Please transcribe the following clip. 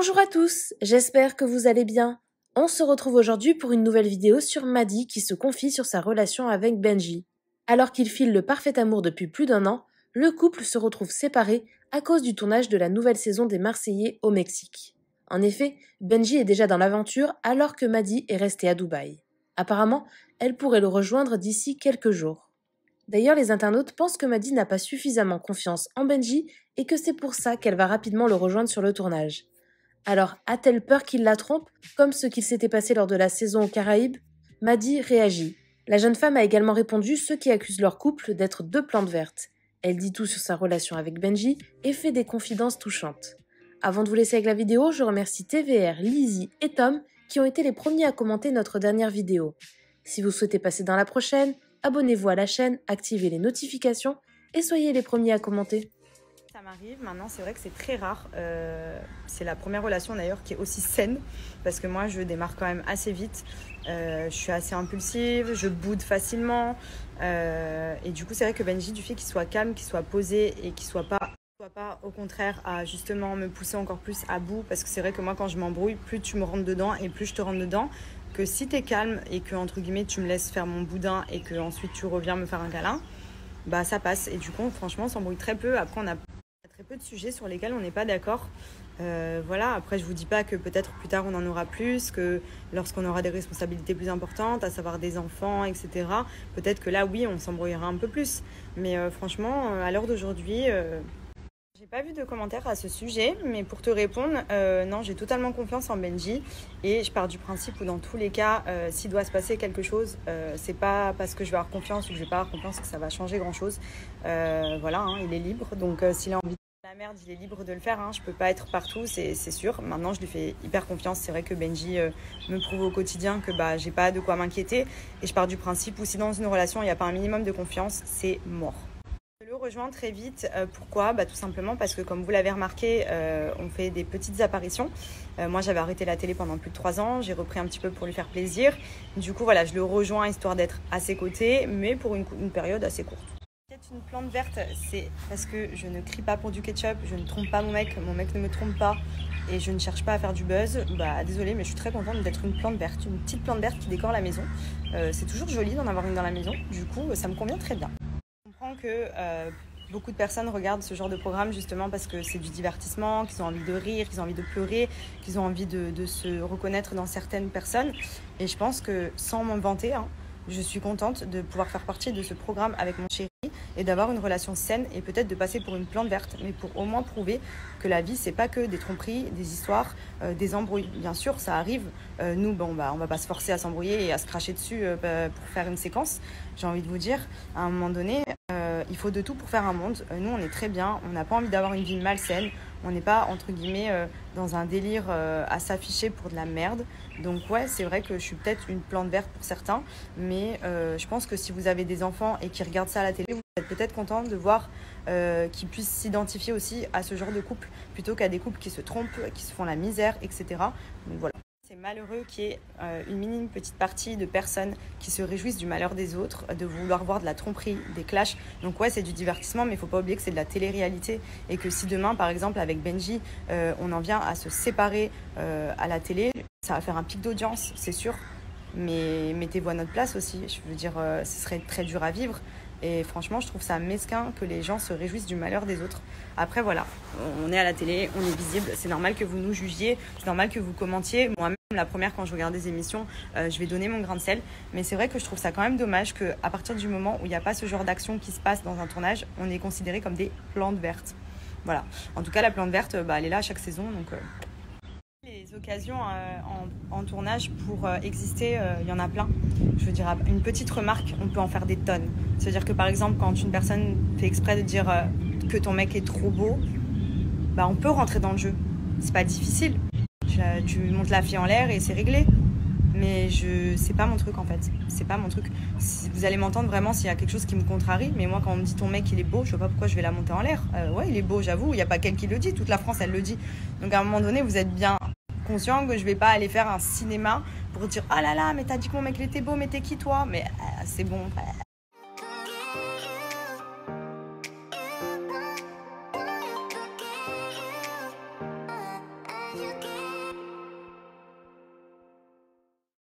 Bonjour à tous, j'espère que vous allez bien. On se retrouve aujourd'hui pour une nouvelle vidéo sur Maddy qui se confie sur sa relation avec Benji. Alors qu'il file le parfait amour depuis plus d'1 an, le couple se retrouve séparé à cause du tournage de la nouvelle saison des Marseillais au Mexique. En effet, Benji est déjà dans l'aventure alors que Maddy est restée à Dubaï. Apparemment, elle pourrait le rejoindre d'ici quelques jours. D'ailleurs, les internautes pensent que Maddy n'a pas suffisamment confiance en Benji et que c'est pour ça qu'elle va rapidement le rejoindre sur le tournage. Alors, a-t-elle peur qu'il la trompe, comme ce qu'il s'était passé lors de la saison aux Caraïbes? Maddy réagit. La jeune femme a également répondu ceux qui accusent leur couple d'être deux plantes vertes. Elle dit tout sur sa relation avec Benji et fait des confidences touchantes. Avant de vous laisser avec la vidéo, je remercie TVR, Lizzie et Tom qui ont été les premiers à commenter notre dernière vidéo. Si vous souhaitez passer dans la prochaine, abonnez-vous à la chaîne, activez les notifications et soyez les premiers à commenter. Ça m'arrive, maintenant c'est vrai que c'est très rare, c'est la première relation d'ailleurs qui est aussi saine parce que moi je démarre quand même assez vite, je suis assez impulsive, je boude facilement et du coup c'est vrai que Benji, du fait qu'il soit calme, qu'il soit posé et qu'il soit pas au contraire à justement me pousser encore plus à bout, parce que c'est vrai que moi quand je m'embrouille, plus tu me rentres dedans et plus je te rentre dedans, que si t'es calme et que entre guillemets tu me laisses faire mon boudin et que ensuite tu reviens me faire un câlin, bah ça passe. Et du coup franchement on s'embrouille très peu. Après on a très peu de sujets sur lesquels on n'est pas d'accord. Voilà, après je vous dis pas que peut-être plus tard on en aura plus, que lorsqu'on aura des responsabilités plus importantes, à savoir des enfants, etc. Peut-être que là oui on s'embrouillera un peu plus. Mais franchement, à l'heure d'aujourd'hui, j'ai pas vu de commentaires à ce sujet, mais pour te répondre, non, j'ai totalement confiance en Benji et je pars du principe où dans tous les cas, s'il doit se passer quelque chose, c'est pas parce que je vais avoir confiance ou que je vais pas avoir confiance que ça va changer grand-chose. Voilà, hein, il est libre, donc s'il a envie de faire la merde, il est libre de le faire. Hein, je peux pas être partout, c'est sûr. Maintenant, je lui fais hyper confiance. C'est vrai que Benji me prouve au quotidien que bah j'ai pas de quoi m'inquiéter et je pars du principe où si dans une relation il n'y a pas un minimum de confiance, c'est mort. Je le rejoins très vite. Pourquoi? Tout simplement parce que comme vous l'avez remarqué, on fait des petites apparitions. Moi j'avais arrêté la télé pendant plus de 3 ans, j'ai repris un petit peu pour lui faire plaisir. Du coup voilà, je le rejoins histoire d'être à ses côtés, mais pour une période assez courte. Peut-être une plante verte, c'est parce que je ne crie pas pour du ketchup, je ne trompe pas mon mec ne me trompe pas et je ne cherche pas à faire du buzz. Désolée, mais je suis très contente d'être une plante verte, une petite plante verte qui décore la maison. C'est toujours joli d'en avoir une dans la maison, du coup ça me convient très bien. Je comprends que beaucoup de personnes regardent ce genre de programme justement parce que c'est du divertissement, qu'ils ont envie de rire, qu'ils ont envie de pleurer, qu'ils ont envie de se reconnaître dans certaines personnes. Et je pense que sans m'en vanter, hein, je suis contente de pouvoir faire partie de ce programme avec mon chéri et d'avoir une relation saine et peut-être de passer pour une plante verte, mais pour au moins prouver que la vie, c'est pas que des tromperies, des histoires, des embrouilles. Bien sûr, ça arrive. Nous, on va pas se forcer à s'embrouiller et à se cracher dessus pour faire une séquence. J'ai envie de vous dire, à un moment donné, il faut de tout pour faire un monde. Nous, on est très bien. On n'a pas envie d'avoir une vie malsaine. On n'est pas, entre guillemets, dans un délire à s'afficher pour de la merde. Donc ouais, c'est vrai que je suis peut-être une plante verte pour certains. Mais je pense que si vous avez des enfants et qui regardent ça à la télé, vous êtes peut-être content de voir qu'ils puissent s'identifier aussi à ce genre de couple, plutôt qu'à des couples qui se trompent, qui se font la misère, etc. Donc voilà. C'est malheureux qu'il y ait une minime petite partie de personnes qui se réjouissent du malheur des autres, de vouloir voir de la tromperie, des clashs. Donc ouais, c'est du divertissement, mais il ne faut pas oublier que c'est de la télé-réalité. Et que si demain, par exemple, avec Benji, on en vient à se séparer à la télé, ça va faire un pic d'audience, c'est sûr. Mais mettez-vous à notre place aussi. Je veux dire, ce serait très dur à vivre. Et franchement, je trouve ça mesquin que les gens se réjouissent du malheur des autres. Après, voilà, on est à la télé, on est visible. C'est normal que vous nous jugiez, c'est normal que vous commentiez. Moi-même, la première, quand je regarde des émissions, je vais donner mon grain de sel. Mais c'est vrai que je trouve ça quand même dommage qu'à partir du moment où il n'y a pas ce genre d'action qui se passe dans un tournage, on est considéré comme des plantes vertes. Voilà. En tout cas, la plante verte, elle est là à chaque saison. Donc, les occasions en tournage pour exister, il y en a plein. Je veux dire, une petite remarque, on peut en faire des tonnes. C'est-à-dire que par exemple, quand une personne fait exprès de dire que ton mec est trop beau, on peut rentrer dans le jeu. C'est pas difficile. Tu montes la fille en l'air et c'est réglé. Mais c'est pas mon truc en fait. C'est pas mon truc. Vous allez m'entendre vraiment s'il y a quelque chose qui me contrarie. Mais moi, quand on me dit ton mec il est beau, je sais pas pourquoi je vais la monter en l'air. Ouais, il est beau, j'avoue. Il n'y a pas qu'elle qui le dit. Toute la France, elle le dit. Donc à un moment donné, vous êtes bien conscient que je vais pas aller faire un cinéma pour dire ah là là, mais t'as dit que mon mec il était beau, mais t'es qui toi? Mais c'est bon. You